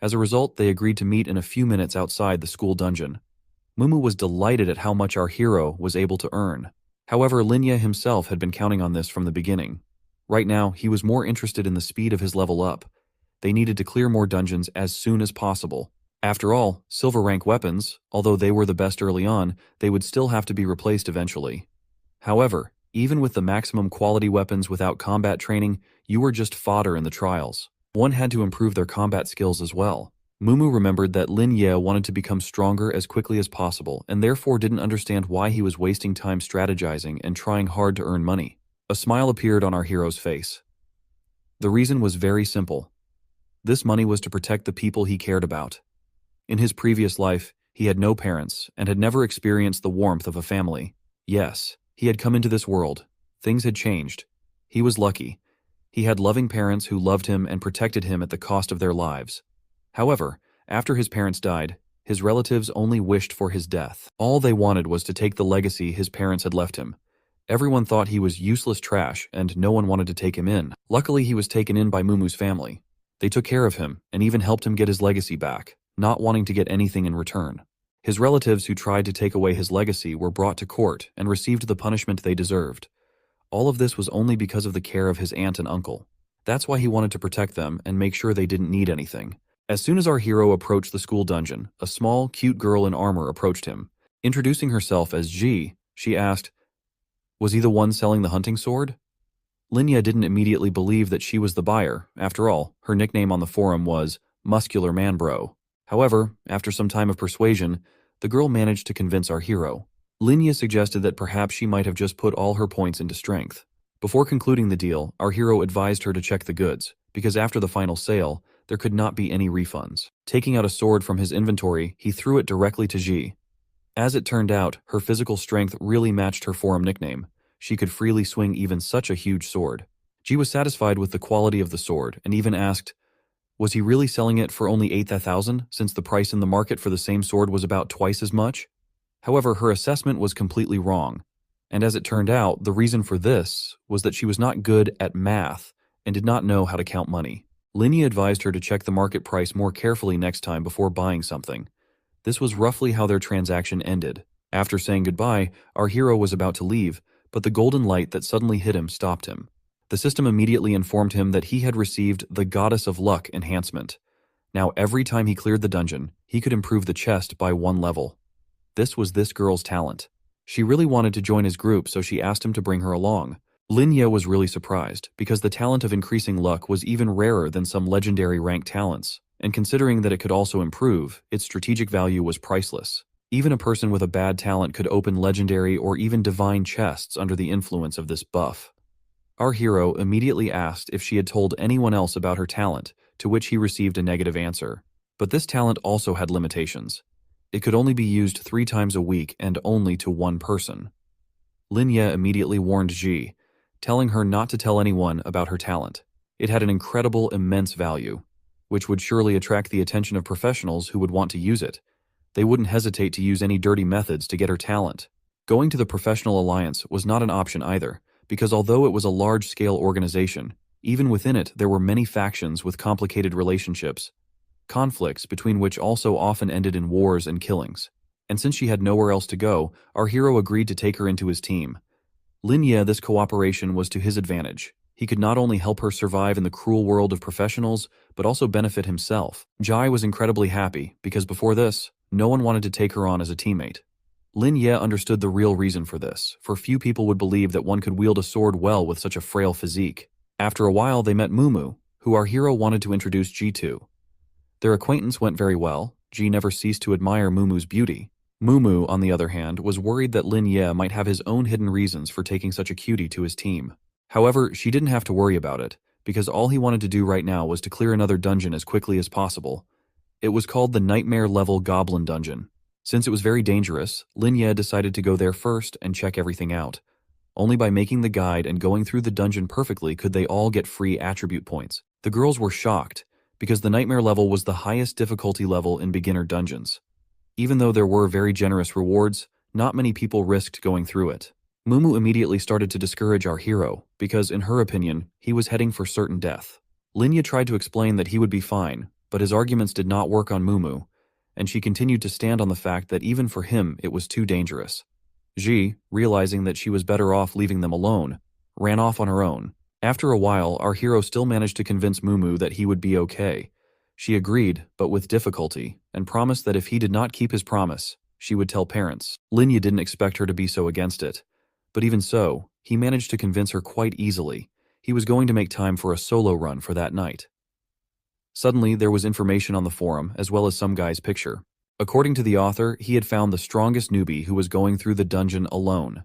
Speaker 1: As a result, they agreed to meet in a few minutes outside the school dungeon. Mumu was delighted at how much our hero was able to earn. However, Lin Ye himself had been counting on this from the beginning. Right now, he was more interested in the speed of his level up. They needed to clear more dungeons as soon as possible. After all, silver rank weapons, although they were the best early on, they would still have to be replaced eventually. However, even with the maximum quality weapons without combat training, you were just fodder in the trials. One had to improve their combat skills as well. Mumu remembered that Lin Ye wanted to become stronger as quickly as possible and therefore didn't understand why he was wasting time strategizing and trying hard to earn money. A smile appeared on our hero's face. The reason was very simple. This money was to protect the people he cared about. In his previous life, he had no parents and had never experienced the warmth of a family. Yes, he had come into this world. Things had changed. He was lucky. He had loving parents who loved him and protected him at the cost of their lives. However, after his parents died, his relatives only wished for his death. All they wanted was to take the legacy his parents had left him. Everyone thought he was useless trash and no one wanted to take him in. Luckily, he was taken in by Mumu's family. They took care of him and even helped him get his legacy back, not wanting to get anything in return. His relatives who tried to take away his legacy were brought to court and received the punishment they deserved. All of this was only because of the care of his aunt and uncle. That's why he wanted to protect them and make sure they didn't need anything. As soon as our hero approached the school dungeon, a small, cute girl in armor approached him. Introducing herself as Ji, she asked, "Was he the one selling the hunting sword?" Linya didn't immediately believe that she was the buyer. After all, her nickname on the forum was Muscular Man Bro. However, after some time of persuasion, the girl managed to convince our hero. Linya suggested that perhaps she might have just put all her points into strength. Before concluding the deal, our hero advised her to check the goods, because after the final sale, there could not be any refunds. Taking out a sword from his inventory, he threw it directly to Ji. As it turned out, her physical strength really matched her forum nickname. She could freely swing even such a huge sword. Ji was satisfied with the quality of the sword and even asked, was he really selling it for only 8,000 since the price in the market for the same sword was about twice as much? However, her assessment was completely wrong. And as it turned out, the reason for this was that she was not good at math and did not know how to count money. Linya advised her to check the market price more carefully next time before buying something. This was roughly how their transaction ended. After saying goodbye, our hero was about to leave, but the golden light that suddenly hit him stopped him. The system immediately informed him that he had received the Goddess of Luck enhancement. Now every time he cleared the dungeon, he could improve the chest by 1 level. This was this girl's talent. She really wanted to join his group, so she asked him to bring her along. Linya was really surprised, because the talent of increasing luck was even rarer than some legendary rank talents, and considering that it could also improve, its strategic value was priceless. Even a person with a bad talent could open legendary or even divine chests under the influence of this buff. Our hero immediately asked if she had told anyone else about her talent, to which he received a negative answer. But this talent also had limitations. It could only be used 3 times a week and only to one person. Linya immediately warned Ji, telling her not to tell anyone about her talent. It had an incredible, immense value, which would surely attract the attention of professionals who would want to use it. They wouldn't hesitate to use any dirty methods to get her talent. Going to the professional alliance was not an option either, because although it was a large-scale organization, even within it there were many factions with complicated relationships, conflicts between which also often ended in wars and killings. And since she had nowhere else to go, our hero agreed to take her into his team. Linya, this cooperation was to his advantage. He could not only help her survive in the cruel world of professionals, but also benefit himself. Jai was incredibly happy, because before this, no one wanted to take her on as a teammate. Linya understood the real reason for this, for few people would believe that one could wield a sword well with such a frail physique. After a while they met Mumu, who our hero wanted to introduce Ji to. Their acquaintance went very well. Ji never ceased to admire Mumu's beauty. Mumu, on the other hand, was worried that Linya might have his own hidden reasons for taking such a cutie to his team. However, she didn't have to worry about it, because all he wanted to do right now was to clear another dungeon as quickly as possible. It was called the Nightmare Level Goblin Dungeon. Since it was very dangerous, Linya decided to go there first and check everything out. Only by making the guide and going through the dungeon perfectly could they all get free attribute points. The girls were shocked, because the Nightmare level was the highest difficulty level in beginner dungeons. Even though there were very generous rewards, not many people risked going through it. Mumu immediately started to discourage our hero, because in her opinion, he was heading for certain death. Linya tried to explain that he would be fine, but his arguments did not work on Mumu, and she continued to stand on the fact that even for him it was too dangerous. Ji, realizing that she was better off leaving them alone, ran off on her own. After a while, our hero still managed to convince Mumu that he would be okay. She agreed, but with difficulty, and promised that if he did not keep his promise, she would tell parents. Linya didn't expect her to be so against it. But even so, he managed to convince her quite easily. He was going to make time for a solo run for that night. Suddenly, there was information on the forum, as well as some guy's picture. According to the author, he had found the strongest newbie who was going through the dungeon alone.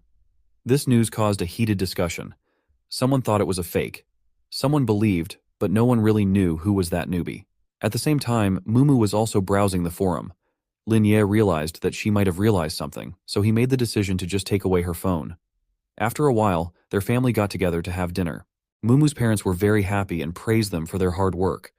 Speaker 1: This news caused a heated discussion. Someone thought it was a fake. Someone believed, but no one really knew who was that newbie. At the same time, Mumu was also browsing the forum. Linya realized that she might have realized something, so he made the decision to just take away her phone. After a while, their family got together to have dinner. Mumu's parents were very happy and praised them for their hard work.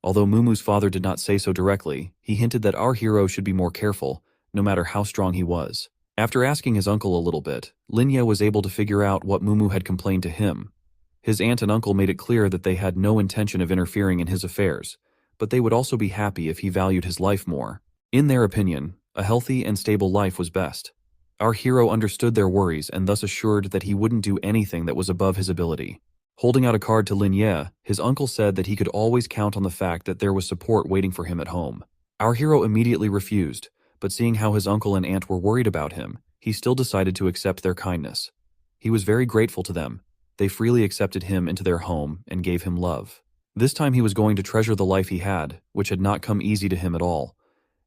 Speaker 1: Although Mumu's father did not say so directly, he hinted that our hero should be more careful, no matter how strong he was. After asking his uncle a little bit, Linya was able to figure out what Mumu had complained to him. His aunt and uncle made it clear that they had no intention of interfering in his affairs, but they would also be happy if he valued his life more. In their opinion, a healthy and stable life was best. Our hero understood their worries and thus assured that he wouldn't do anything that was above his ability. Holding out a card to Linya, his uncle said that he could always count on the fact that there was support waiting for him at home. Our hero immediately refused, but seeing how his uncle and aunt were worried about him, he still decided to accept their kindness. He was very grateful to them. They freely accepted him into their home and gave him love. This time he was going to treasure the life he had, which had not come easy to him at all.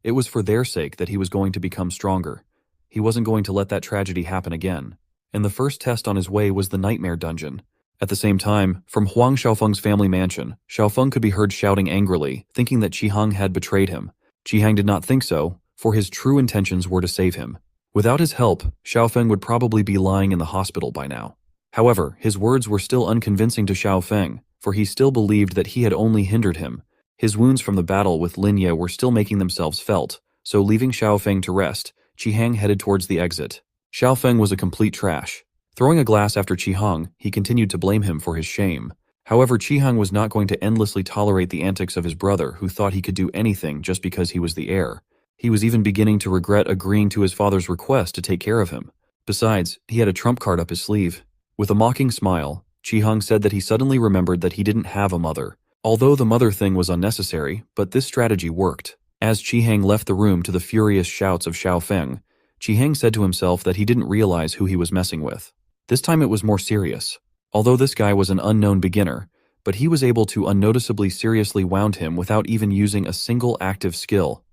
Speaker 1: It was for their sake that he was going to become stronger. He wasn't going to let that tragedy happen again. And the first test on his way was the Nightmare Dungeon. At the same time, from Huang Xiaofeng's family mansion, Xiaofeng could be heard shouting angrily, thinking that Qihang had betrayed him. Qihang did not think so, for his true intentions were to save him. Without his help, Xiaofeng would probably be lying in the hospital by now. However, his words were still unconvincing to Xiaofeng, for he still believed that he had only hindered him. His wounds from the battle with Linya were still making themselves felt, so leaving Xiaofeng to rest, Qihang headed towards the exit. Xiaofeng was a complete trash. Throwing a glass after Qihang, he continued to blame him for his shame. However, Qihang was not going to endlessly tolerate the antics of his brother, who thought he could do anything just because he was the heir. He was even beginning to regret agreeing to his father's request to take care of him. Besides, he had a trump card up his sleeve. With a mocking smile, Chi-hung said that he suddenly remembered that he didn't have a mother. Although the mother thing was unnecessary, but this strategy worked. As Chi-hang left the room to the furious shouts of Xiaofeng, Chi-hang said to himself that he didn't realize who he was messing with. This time it was more serious. Although this guy was an unknown beginner, but he was able to unnoticeably seriously wound him without even using a single active skill.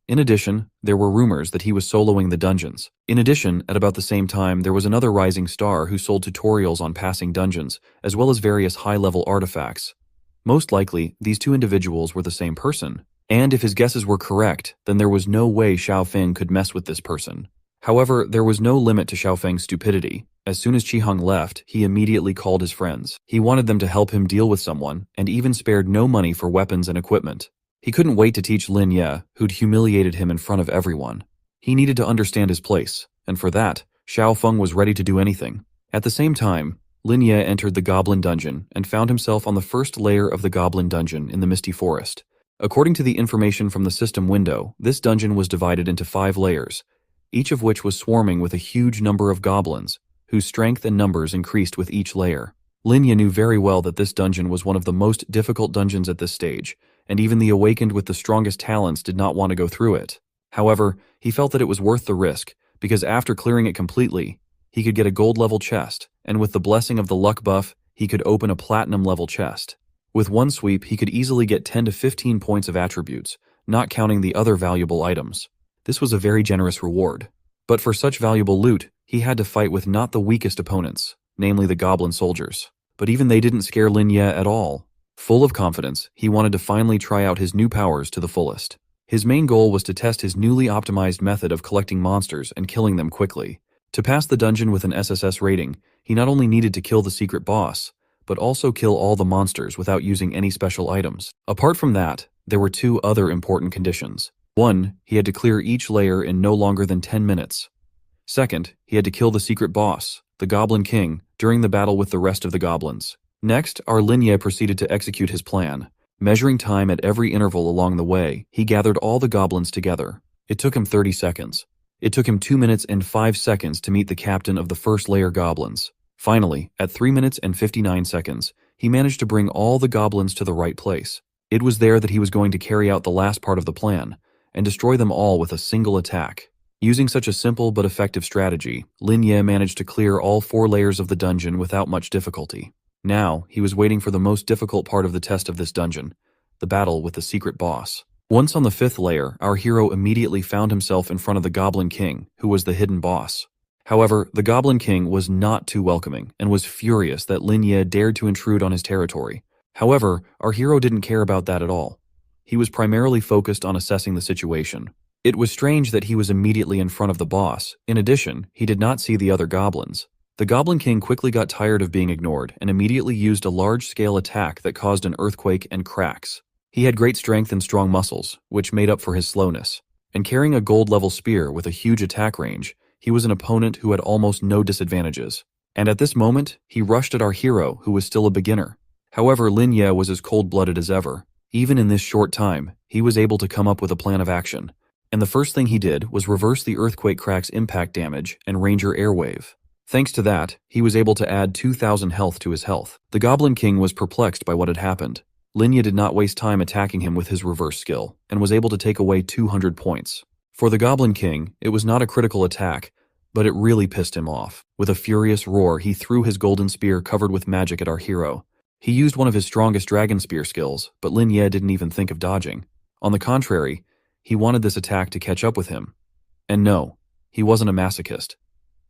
Speaker 1: In addition, there were rumors that he was soloing the dungeons. In addition, at about the same time, there was another rising star who sold tutorials on passing dungeons, as well as various high-level artifacts. Most likely, these two individuals were the same person, and if his guesses were correct, then there was no way Xiaofeng could mess with this person. However, there was no limit to Xiaofeng's stupidity. As soon as Chi-hung left, he immediately called his friends. He wanted them to help him deal with someone, and even spared no money for weapons and equipment. He couldn't wait to teach Lin Ye, who'd humiliated him in front of everyone. He needed to understand his place, and for that, Xiaofeng was ready to do anything. At the same time, Lin Ye entered the Goblin Dungeon and found himself on the first layer of the Goblin Dungeon in the Misty Forest. According to the information from the system window, this dungeon was divided into 5 layers, each of which was swarming with a huge number of goblins, whose strength and numbers increased with each layer. Lin Ye knew very well that this dungeon was one of the most difficult dungeons at this stage, and even the awakened with the strongest talents did not want to go through it. However, he felt that it was worth the risk, because after clearing it completely, he could get a gold-level chest, and with the blessing of the luck buff, he could open a platinum-level chest. With one sweep, he could easily get 10 to 15 points of attributes, not counting the other valuable items. This was a very generous reward. But for such valuable loot, he had to fight with not the weakest opponents, namely the goblin soldiers. But even they didn't scare Lin Ye at all. Full of confidence, he wanted to finally try out his new powers to the fullest. His main goal was to test his newly optimized method of collecting monsters and killing them quickly. To pass the dungeon with an SSS rating, he not only needed to kill the secret boss, but also kill all the monsters without using any special items. Apart from that, there were 2 other important conditions. 1, he had to clear each layer in no longer than 10 minutes. Second, he had to kill the secret boss, the Goblin King, during the battle with the rest of the goblins. Next, our Lin Ye proceeded to execute his plan. Measuring time at every interval along the way, he gathered all the goblins together. It took him 30 seconds. It took him 2 minutes and 5 seconds to meet the captain of the first layer goblins. Finally, at 3 minutes and 59 seconds, he managed to bring all the goblins to the right place. It was there that he was going to carry out the last part of the plan, and destroy them all with a single attack. Using such a simple but effective strategy, Lin Ye managed to clear all 4 layers of the dungeon without much difficulty. Now, he was waiting for the most difficult part of the test of this dungeon, the battle with the secret boss. Once on the 5th layer, our hero immediately found himself in front of the Goblin King, who was the hidden boss. However, the Goblin King was not too welcoming and was furious that Lin Ye dared to intrude on his territory. However, our hero didn't care about that at all. He was primarily focused on assessing the situation. It was strange that he was immediately in front of the boss. In addition, he did not see the other goblins. The Goblin King quickly got tired of being ignored and immediately used a large-scale attack that caused an earthquake and cracks. He had great strength and strong muscles, which made up for his slowness. And carrying a gold-level spear with a huge attack range, he was an opponent who had almost no disadvantages. And at this moment, he rushed at our hero, who was still a beginner. However, Lin Ye was as cold-blooded as ever. Even in this short time, he was able to come up with a plan of action. And the first thing he did was reverse the earthquake crack's impact damage and Ranger Airwave. Thanks to that, he was able to add 2,000 health to his health. The Goblin King was perplexed by what had happened. Lin Ye did not waste time attacking him with his reverse skill, and was able to take away 200 points. For the Goblin King, it was not a critical attack, but it really pissed him off. With a furious roar, he threw his golden spear covered with magic at our hero. He used one of his strongest dragon spear skills, but Lin Ye didn't even think of dodging. On the contrary, he wanted this attack to catch up with him. And no, he wasn't a masochist.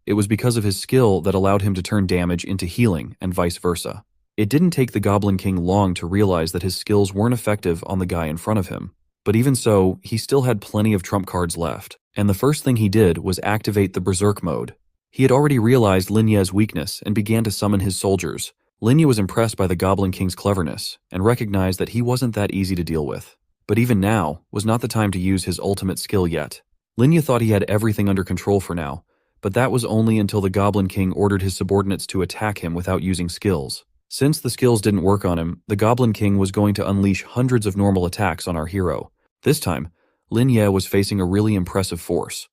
Speaker 1: It was because of his skill that allowed him to turn damage into healing and vice versa. It didn't take the Goblin King long to realize that his skills weren't effective on the guy in front of him. But even so, he still had plenty of trump cards left, and the first thing he did was activate the Berserk mode. He had already realized Lin Ye's weakness and began to summon his soldiers. Lin Ye was impressed by the Goblin King's cleverness and recognized that he wasn't that easy to deal with. But even now was not the time to use his ultimate skill yet. Lin Ye thought he had everything under control for now, but that was only until the Goblin King ordered his subordinates to attack him without using skills. Since the skills didn't work on him, the Goblin King was going to unleash hundreds of normal attacks on our hero. This time, Lin Ye was facing a really impressive force.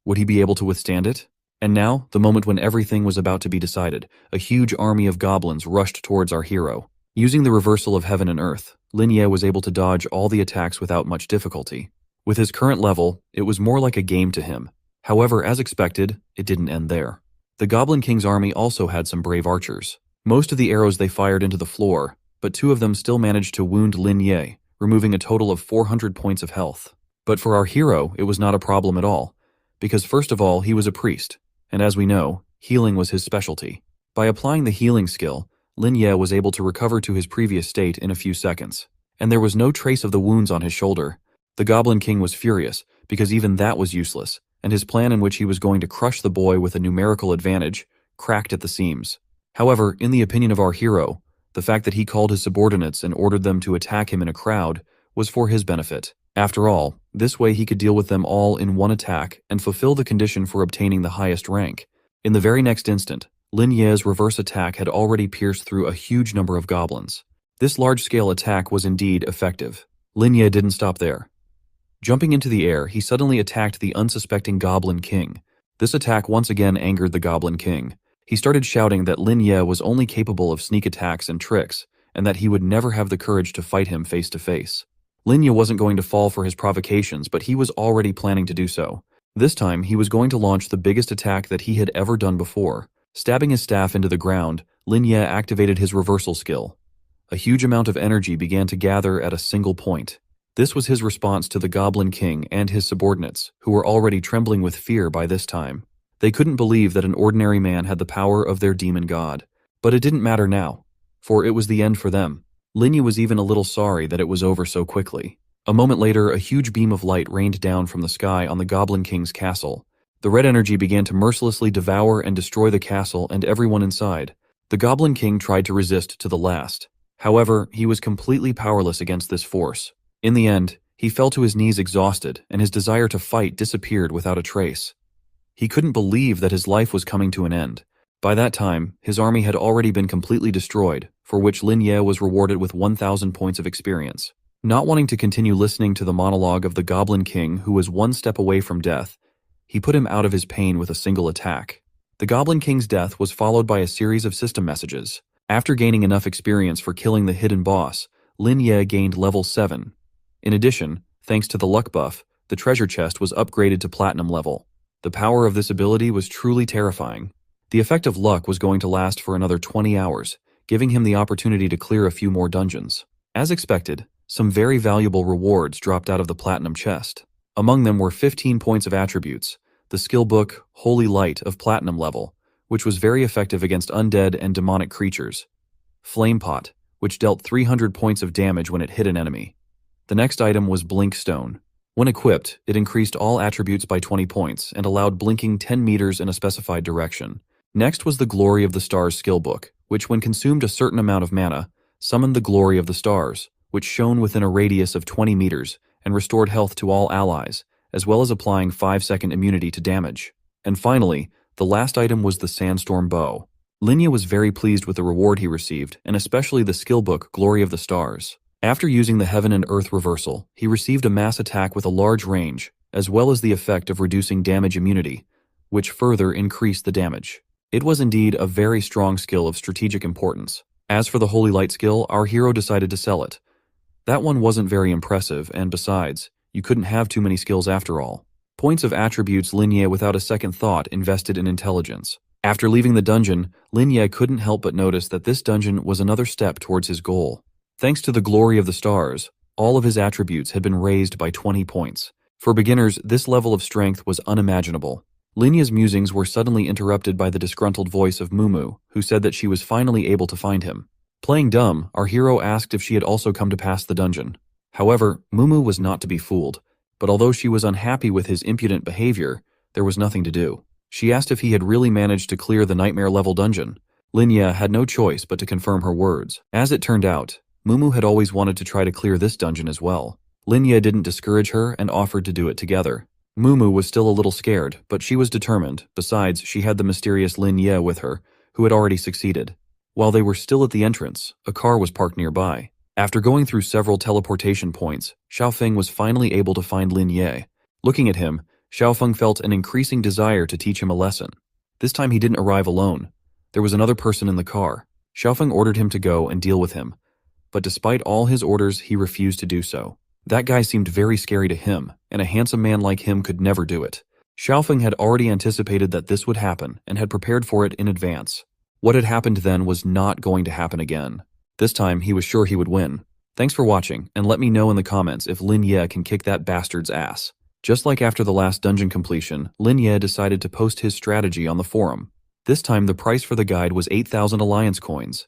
Speaker 1: Would he be able to withstand it? And now, the moment when everything was about to be decided, a huge army of goblins rushed towards our hero. Using the reversal of heaven and earth, Lin Ye was able to dodge all the attacks without much difficulty. With his current level, it was more like a game to him. However, as expected, it didn't end there. The Goblin King's army also had some brave archers. Most of the arrows they fired into the floor, but 2 of them still managed to wound Lin Ye, removing a total of 400 points of health. But for our hero, it was not a problem at all, because first of all, he was a priest, and as we know, healing was his specialty. By applying the healing skill, Lin Ye was able to recover to his previous state in a few seconds, and there was no trace of the wounds on his shoulder. The Goblin King was furious, because even that was useless, and his plan in which he was going to crush the boy with a numerical advantage cracked at the seams. However, in the opinion of our hero, the fact that he called his subordinates and ordered them to attack him in a crowd was for his benefit. After all, this way he could deal with them all in one attack and fulfill the condition for obtaining the highest rank. In the very next instant, Lin Ye's reverse attack had already pierced through a huge number of goblins. This large-scale attack was indeed effective. Lin Ye didn't stop there. Jumping into the air, he suddenly attacked the unsuspecting Goblin King. This attack once again angered the Goblin King. He started shouting that Lin Ye was only capable of sneak attacks and tricks, and that he would never have the courage to fight him face to face. Lin Ye wasn't going to fall for his provocations, but he was already planning to do so. This time, he was going to launch the biggest attack that he had ever done before. Stabbing his staff into the ground, Lin Ye activated his reversal skill. A huge amount of energy began to gather at a single point. This was his response to the Goblin King and his subordinates, who were already trembling with fear by this time. They couldn't believe that an ordinary man had the power of their demon god. But it didn't matter now, for it was the end for them. Lin Ye was even a little sorry that it was over so quickly. A moment later, a huge beam of light rained down from the sky on the Goblin King's castle. The red energy began to mercilessly devour and destroy the castle and everyone inside. The Goblin King tried to resist to the last. However, he was completely powerless against this force. In the end, he fell to his knees exhausted, and his desire to fight disappeared without a trace. He couldn't believe that his life was coming to an end. By that time, his army had already been completely destroyed, for which Lin Ye was rewarded with 1,000 points of experience. Not wanting to continue listening to the monologue of the Goblin King, who was one step away from death, he put him out of his pain with a single attack. The Goblin King's death was followed by a series of system messages. After gaining enough experience for killing the hidden boss, Lin Ye gained level 7. In addition, thanks to the luck buff, the treasure chest was upgraded to platinum level. The power of this ability was truly terrifying. The effect of luck was going to last for another 20 hours, giving him the opportunity to clear a few more dungeons. As expected, some very valuable rewards dropped out of the platinum chest. Among them were 15 points of attributes, the skill book Holy Light of platinum level, which was very effective against undead and demonic creatures. Flame Pot, which dealt 300 points of damage when it hit an enemy. The next item was Blink Stone. When equipped, it increased all attributes by 20 points and allowed blinking 10 meters in a specified direction. Next was the Glory of the Stars skill book, which when consumed a certain amount of mana, summoned the Glory of the Stars, which shone within a radius of 20 meters and restored health to all allies, as well as applying 5-second immunity to damage. And finally, the last item was the Sandstorm Bow. Lin Ye was very pleased with the reward he received, and especially the skill book Glory of the Stars. After using the Heaven and Earth reversal, he received a mass attack with a large range, as well as the effect of reducing damage immunity, which further increased the damage. It was indeed a very strong skill of strategic importance. As for the Holy Light skill, our hero decided to sell it. That one wasn't very impressive, and besides, you couldn't have too many skills after all. Points of attributes Lin Ye without a second thought invested in intelligence. After leaving the dungeon, Lin Ye couldn't help but notice that this dungeon was another step towards his goal. Thanks to the Glory of the Stars, all of his attributes had been raised by 20 points. For beginners, this level of strength was unimaginable. Lin Ye's musings were suddenly interrupted by the disgruntled voice of Mumu, who said that she was finally able to find him. Playing dumb, our hero asked if she had also come to pass the dungeon. However, Mumu was not to be fooled, but although she was unhappy with his impudent behavior, there was nothing to do. She asked if he had really managed to clear the nightmare-level dungeon. Lin Ye had no choice but to confirm her words. As it turned out, Mumu had always wanted to try to clear this dungeon as well. Lin Ye didn't discourage her and offered to do it together. Mumu was still a little scared, but she was determined. Besides, she had the mysterious Lin Ye with her, who had already succeeded. While they were still at the entrance, a car was parked nearby. After going through several teleportation points, Xiaofeng was finally able to find Lin Ye. Looking at him, Xiaofeng felt an increasing desire to teach him a lesson. This time he didn't arrive alone. There was another person in the car. Xiaofeng ordered him to go and deal with him. But despite all his orders, he refused to do so. That guy seemed very scary to him, and a handsome man like him could never do it. Xiaofeng had already anticipated that this would happen and had prepared for it in advance. What had happened then was not going to happen again. This time, he was sure he would win. Thanks for watching, and let me know in the comments if Lin Ye can kick that bastard's ass. Just like after the last dungeon completion, Lin Ye decided to post his strategy on the forum. This time, the price for the guide was 8,000 alliance coins.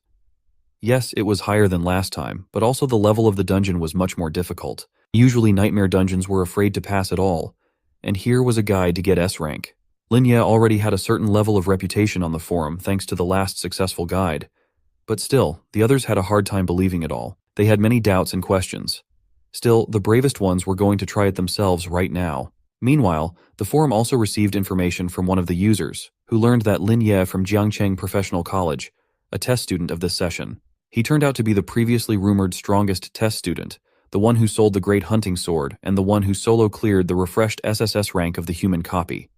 Speaker 1: Yes, it was higher than last time, but also the level of the dungeon was much more difficult. Usually nightmare dungeons were afraid to pass at all, and here was a guide to get S rank. Lin Ye already had a certain level of reputation on the forum thanks to the last successful guide. But still, the others had a hard time believing it all. They had many doubts and questions. Still, the bravest ones were going to try it themselves right now. Meanwhile, the forum also received information from one of the users, who learned that Lin Ye from Jiangcheng Professional College, a test student of this session. He turned out to be the previously rumored strongest test student, the one who sold the Great Hunting Sword, and the one who solo cleared the refreshed SSS rank of the human copy.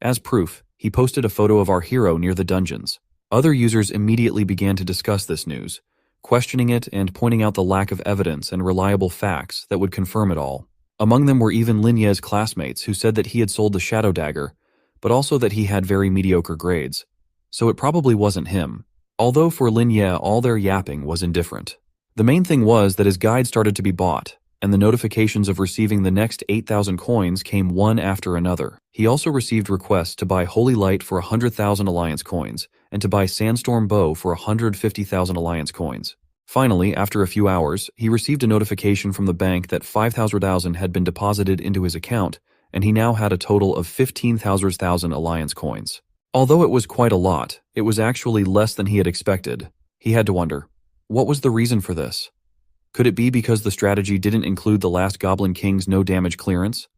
Speaker 1: As proof, he posted a photo of our hero near the dungeons. Other users immediately began to discuss this news, questioning it and pointing out the lack of evidence and reliable facts that would confirm it all. Among them were even Lin Ye's classmates who said that he had sold the Shadow Dagger, but also that he had very mediocre grades. So it probably wasn't him. Although for Lin Ye all their yapping was indifferent. The main thing was that his guide started to be bought, and the notifications of receiving the next 8,000 coins came one after another. He also received requests to buy Holy Light for 100,000 alliance coins, and to buy Sandstorm Bow for 150,000 alliance coins. Finally, after a few hours, he received a notification from the bank that 5,000 had been deposited into his account, and he now had a total of 15,000 alliance coins. Although it was quite a lot, it was actually less than he had expected. He had to wonder, what was the reason for this? Could it be because the strategy didn't include the last Goblin King's no damage clearance?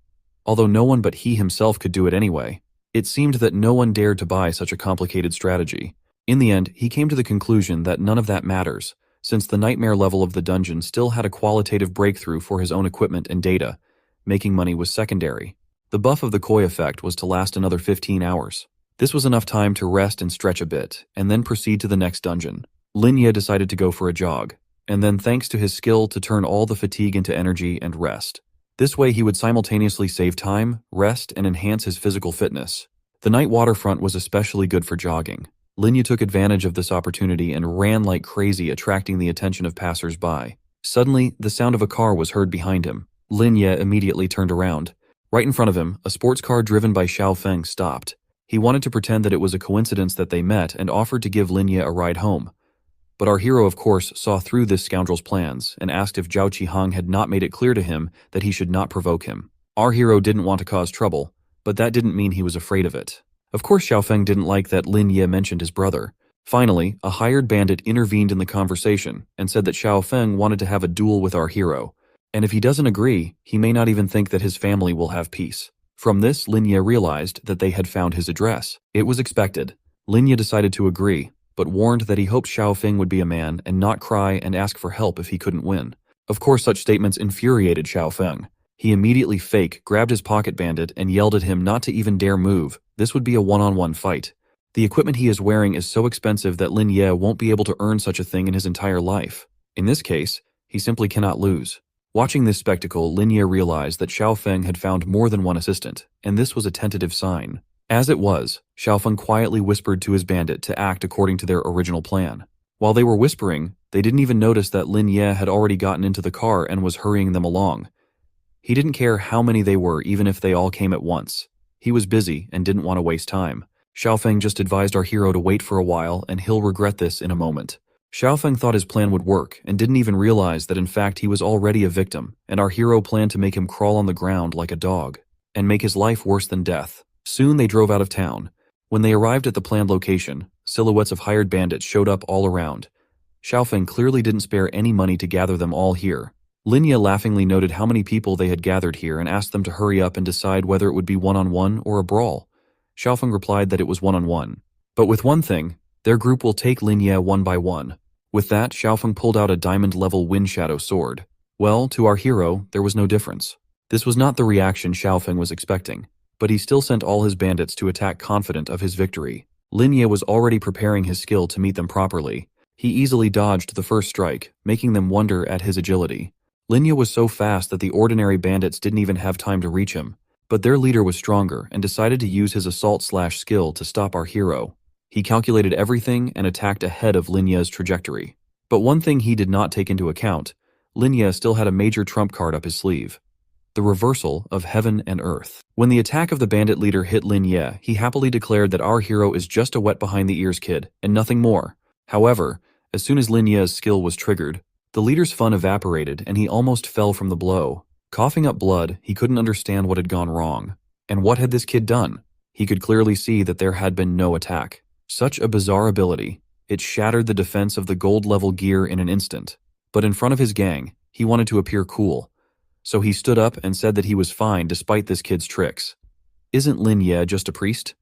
Speaker 1: Although no one but he himself could do it anyway, it seemed that no one dared to buy such a complicated strategy. In the end, he came to the conclusion that none of that matters, since the nightmare level of the dungeon still had a qualitative breakthrough for his own equipment and data. Making money was secondary. The buff of the Koi effect was to last another 15 hours. This was enough time to rest and stretch a bit, and then proceed to the next dungeon. Lin Ye decided to go for a jog, and then thanks to his skill to turn all the fatigue into energy and rest. This way he would simultaneously save time, rest, and enhance his physical fitness. The night waterfront was especially good for jogging. Lin Ye took advantage of this opportunity and ran like crazy, attracting the attention of passers-by. Suddenly, the sound of a car was heard behind him. Lin Ye immediately turned around. Right in front of him, a sports car driven by Xiaofeng stopped. He wanted to pretend that it was a coincidence that they met and offered to give Lin Ye a ride home. But our hero, of course, saw through this scoundrel's plans and asked if Zhao Qihang had not made it clear to him that he should not provoke him. Our hero didn't want to cause trouble, but that didn't mean he was afraid of it. Of course, Xiaofeng didn't like that Lin Ye mentioned his brother. Finally, a hired bandit intervened in the conversation and said that Xiaofeng wanted to have a duel with our hero, and if he doesn't agree, he may not even think that his family will have peace. From this, Lin Ye realized that they had found his address. It was expected. Lin Ye decided to agree, but warned that he hoped Xiaofeng would be a man and not cry and ask for help if he couldn't win. Of course, such statements infuriated Xiaofeng. He immediately grabbed his pocket bandit and yelled at him not to even dare move. This would be a one-on-one fight. The equipment he is wearing is so expensive that Lin Ye won't be able to earn such a thing in his entire life. In this case, he simply cannot lose. Watching this spectacle, Lin Ye realized that Xiaofeng had found more than one assistant, and this was a tentative sign. As it was, Xiaofeng quietly whispered to his bandit to act according to their original plan. While they were whispering, they didn't even notice that Lin Ye had already gotten into the car and was hurrying them along. He didn't care how many they were, even if they all came at once. He was busy and didn't want to waste time. Xiaofeng just advised our hero to wait for a while, and he'll regret this in a moment. Xiaofeng thought his plan would work and didn't even realize that in fact he was already a victim, and our hero planned to make him crawl on the ground like a dog, and make his life worse than death. Soon they drove out of town. When they arrived at the planned location, silhouettes of hired bandits showed up all around. Xiaofeng clearly didn't spare any money to gather them all here. Lin Ye laughingly noted how many people they had gathered here and asked them to hurry up and decide whether it would be one-on-one or a brawl. Xiaofeng replied that it was one-on-one. But with one thing, their group will take Lin Ye one by one. With that, Xiaofeng pulled out a diamond-level wind shadow sword. Well, to our hero, there was no difference. This was not the reaction Xiaofeng was expecting, but he still sent all his bandits to attack confident of his victory. Lin Ye was already preparing his skill to meet them properly. He easily dodged the first strike, making them wonder at his agility. Lin Ye was so fast that the ordinary bandits didn't even have time to reach him, but their leader was stronger and decided to use his assault/skill to stop our hero. He calculated everything and attacked ahead of Lin Ye's trajectory. But one thing he did not take into account, Lin Ye still had a major trump card up his sleeve: the reversal of heaven and earth. When the attack of the bandit leader hit Lin Ye, he happily declared that our hero is just a wet behind the ears kid, and nothing more. However, as soon as Lin Ye's skill was triggered, the leader's fun evaporated and he almost fell from the blow. Coughing up blood, he couldn't understand what had gone wrong. And what had this kid done? He could clearly see that there had been no attack. Such a bizarre ability. It shattered the defense of the gold-level gear in an instant. But in front of his gang, he wanted to appear cool. So he stood up and said that he was fine despite this kid's tricks. Isn't Lin Ye just a priest?